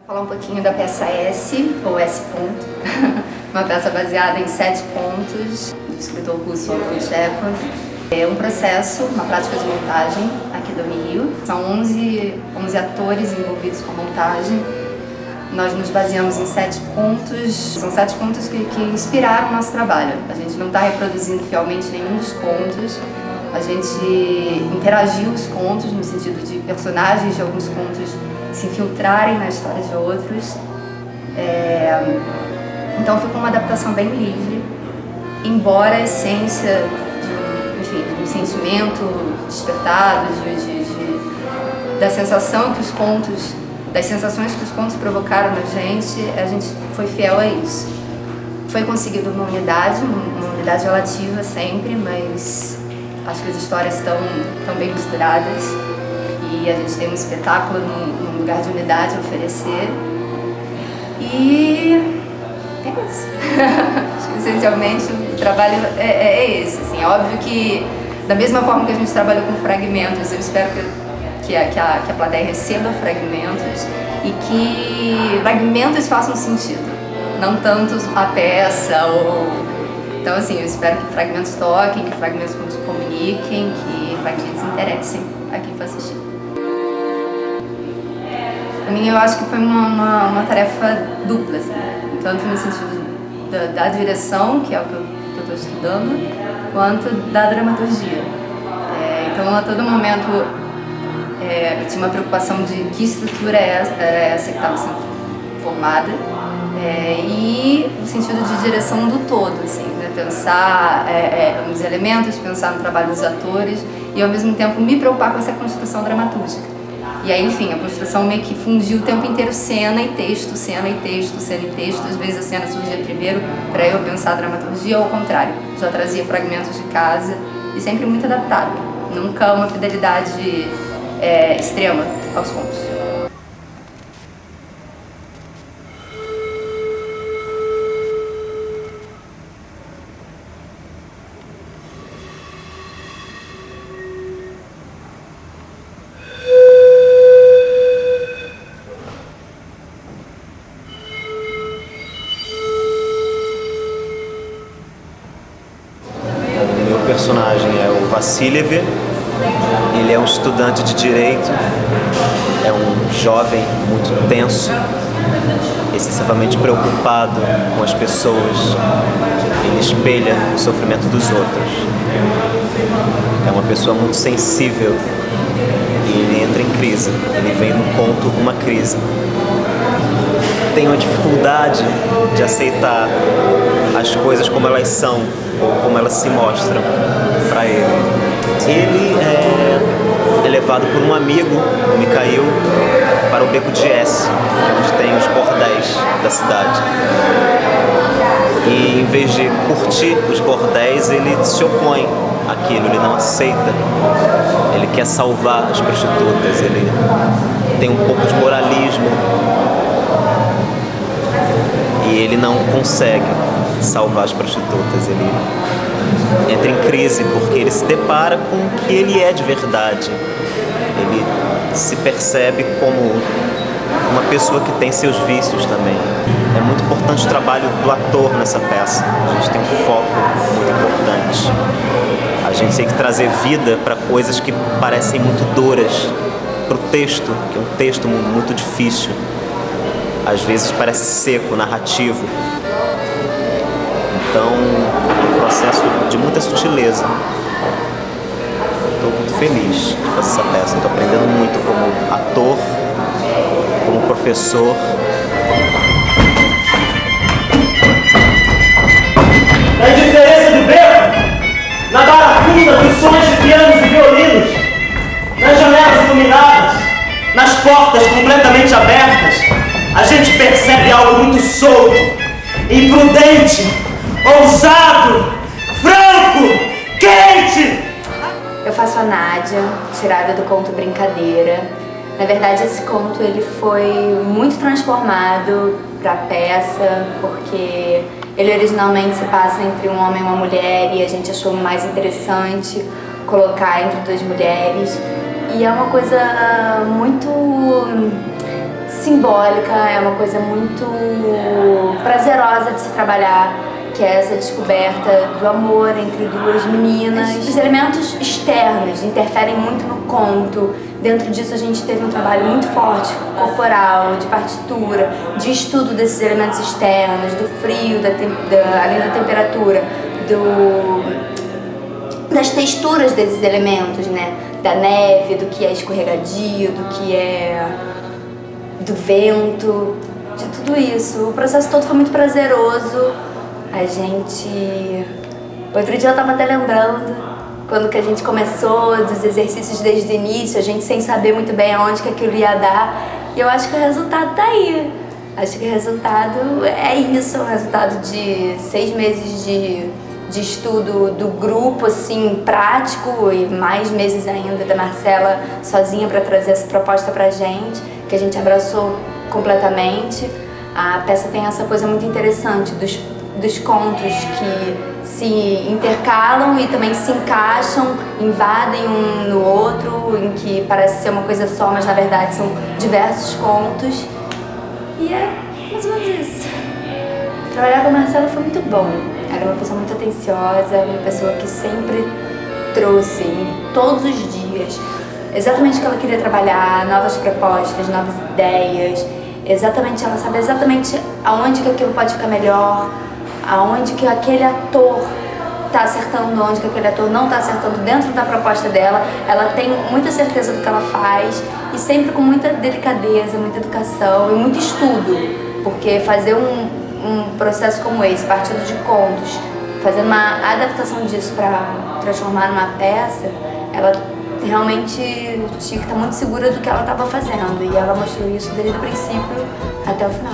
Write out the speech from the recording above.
Falar um pouquinho da peça S, ou S. Uma peça baseada em 7 contos do escritor russo Anton Chekhov. É um processo, uma prática de montagem aqui do Rio. São 11 atores envolvidos com a montagem. Nós nos baseamos em 7 contos, são 7 contos que inspiraram o nosso trabalho. A gente não está reproduzindo fielmente nenhum dos contos, a gente interagiu os contos no sentido de personagens de alguns contos se infiltrarem na história de outros. Então ficou uma adaptação bem livre, embora a essência de um sentimento despertado, da sensação que os contos, das sensações que os contos provocaram na gente, a gente foi fiel a isso. Foi conseguido uma unidade relativa sempre, mas acho que as histórias estão bem misturadas e a gente tem um espetáculo num lugar de unidade a oferecer. E é isso. Acho que essencialmente o trabalho é esse. Assim, é óbvio que, da mesma forma que a gente trabalhou com fragmentos, eu espero que a plateia receba fragmentos e que fragmentos façam sentido, não tanto a peça ou... Então, assim, eu espero que fragmentos toquem, que fragmentos comuniquem, que fragmentos interessem a quem for assistir. Para mim, eu acho que foi uma tarefa dupla, assim, tanto no sentido da direção, que é o que eu estou estudando, quanto da dramaturgia. Então, a todo momento, eu tinha uma preocupação de que estrutura é essa que estava sendo formada, e no sentido de direção do todo, assim, né? Pensar nos elementos, pensar no trabalho dos atores e, ao mesmo tempo, me preocupar com essa construção dramatúrgica. E aí, enfim, a construção meio que fundiu o tempo inteiro cena e texto, cena e texto, cena e texto. Às vezes a cena surgia primeiro para eu pensar a dramaturgia, ou ao contrário, já trazia fragmentos de casa e sempre muito adaptado. Nunca uma fidelidade extrema aos contos. O personagem é o Vassiliev, ele é um estudante de direito, é um jovem muito tenso, excessivamente preocupado com as pessoas, ele espelha o sofrimento dos outros. É uma pessoa muito sensível e ele entra em crise, ele vem no conto uma crise. Tem uma dificuldade de aceitar as coisas como elas são, ou como elas se mostram para ele. Ele é levado por um amigo, o Mikhail, para o Beco de S, onde tem os bordéis da cidade. E em vez de curtir os bordéis, ele se opõe àquilo, ele não aceita. Ele quer salvar as prostitutas, ele tem um pouco de moralismo. E ele não consegue salvar as prostitutas, ele entra em crise porque ele se depara com o que ele é de verdade. Ele se percebe como uma pessoa que tem seus vícios também. É muito importante o trabalho do ator nessa peça. A gente tem um foco muito importante. A gente tem que trazer vida para coisas que parecem muito duras, para o texto, que é um texto muito difícil. Às vezes parece seco, narrativo. Então, é um processo de muita sutileza. Estou muito feliz de fazer essa peça. Estou aprendendo muito como ator, como professor. Na indiferença do beco, na barafunda dos sons de pianos e violinos, nas janelas iluminadas, nas portas completamente abertas, a gente percebe algo muito solto, imprudente, ousado, franco, quente. Eu faço a Nádia, tirada do conto Brincadeira. Na verdade, esse conto ele foi muito transformado para a peça, porque ele originalmente se passa entre um homem e uma mulher e a gente achou mais interessante colocar entre 2 mulheres. E é uma coisa muito simbólica, é uma coisa muito prazerosa de se trabalhar, que é essa descoberta do amor entre duas meninas. Os elementos externos interferem muito no conto. Dentro disso a gente teve um trabalho muito forte, corporal, de partitura, de estudo desses elementos externos, do frio, além da temperatura, das texturas desses elementos, né? Da neve, do que é escorregadio, do que é do vento, de tudo isso. O processo todo foi muito prazeroso. Outro dia eu tava até lembrando, quando que a gente começou, dos exercícios desde o início, a gente sem saber muito bem aonde que aquilo ia dar. E eu acho que o resultado tá aí. Acho que o resultado é isso, o resultado de 6 meses de estudo do grupo, assim, prático, e mais meses ainda da Marcela sozinha para trazer essa proposta pra gente, que a gente abraçou completamente. A peça tem essa coisa muito interessante dos contos que se intercalam e também se encaixam, invadem um no outro, em que parece ser uma coisa só, mas na verdade são diversos contos. E é mais ou menos isso. Trabalhar com a Marcela foi muito bom. Ela é uma pessoa muito atenciosa, uma pessoa que sempre trouxe, em todos os dias, exatamente o que ela queria trabalhar, novas propostas, novas ideias. Ela sabe exatamente aonde que aquilo pode ficar melhor, aonde que aquele ator está acertando, onde que aquele ator não está acertando dentro da proposta dela. Ela tem muita certeza do que ela faz e sempre com muita delicadeza, muita educação e muito estudo, porque fazer um processo como esse, partindo de contos, fazer uma adaptação disso para transformar numa peça, ela realmente tinha que estar muito segura do que ela estava fazendo, e ela mostrou isso desde o princípio até o final.